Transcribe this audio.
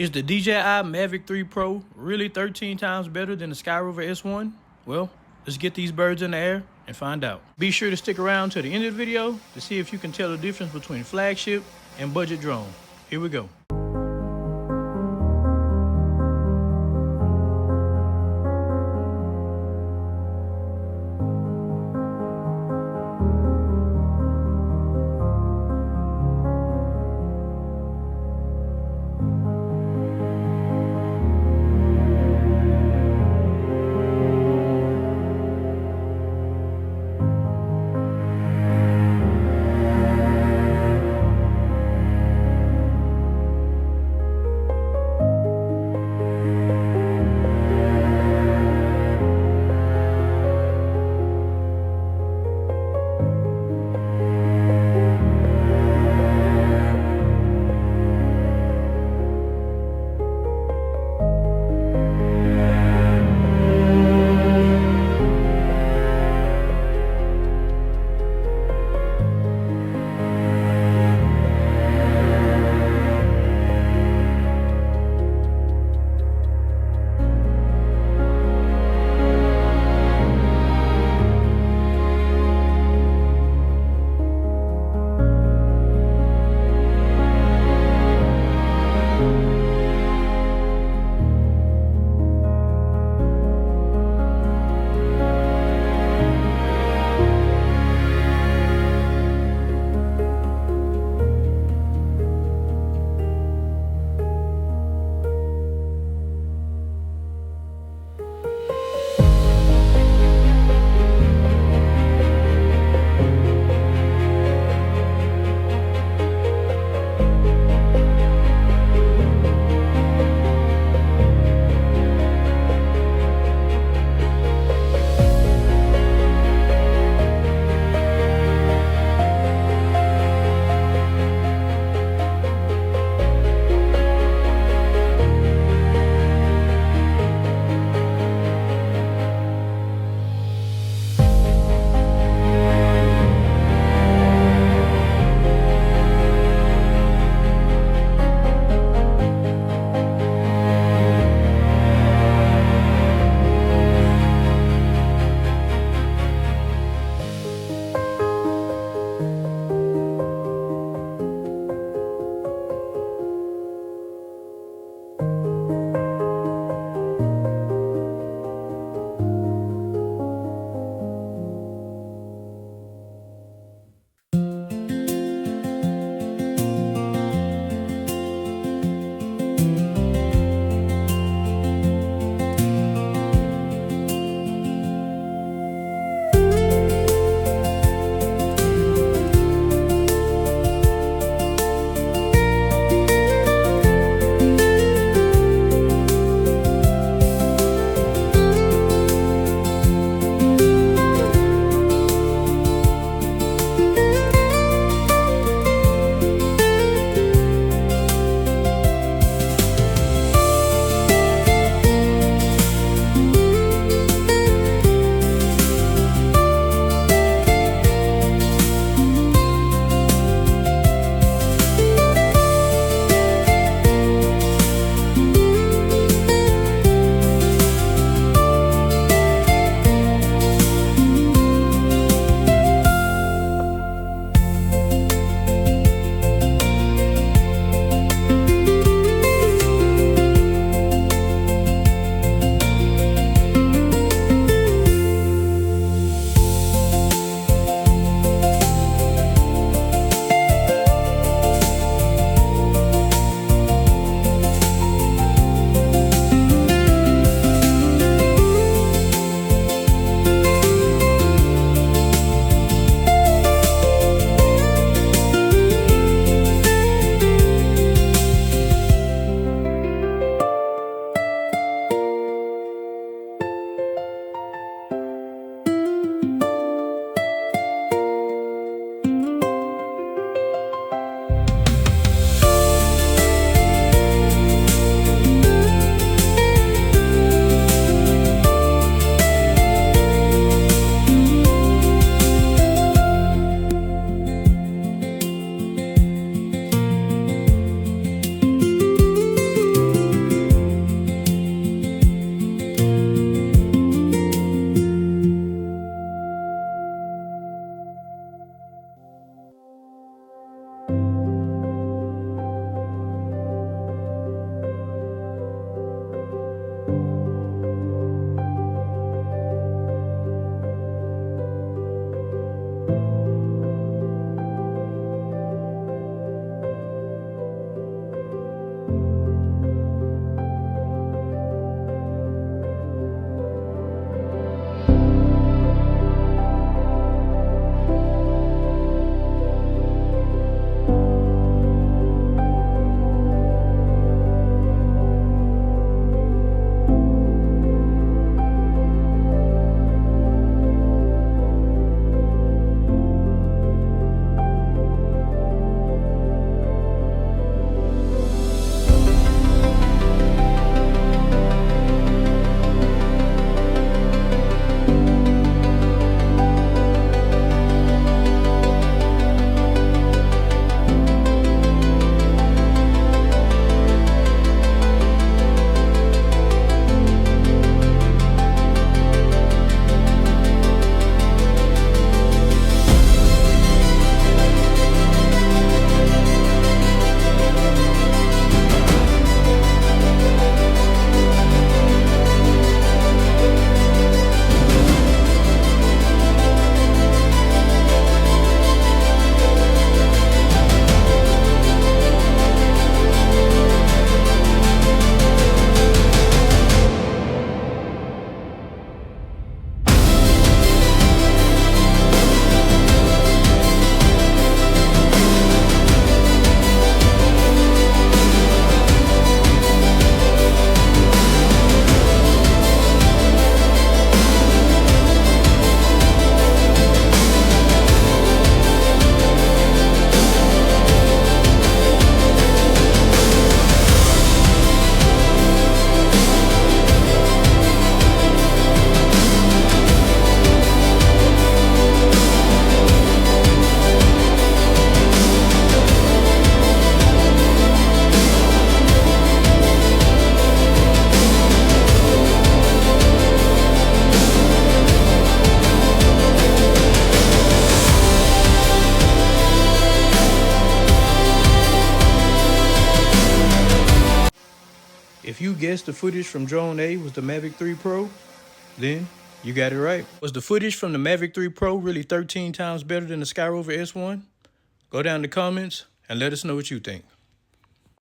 Is the DJI Mavic 3 Pro really 13 times better than the Skyrover S1? Well, let's get these birds in the air and find out. Be sure to stick around to the end of the video to see if you can tell the difference between flagship and budget drone. Here we go. If you guessed the footage from drone A was the Mavic 3 Pro, then you got it right. Was the footage from the Mavic 3 Pro really 13 times better than the Skyrover S1? Go down in the comments and let us know what you think.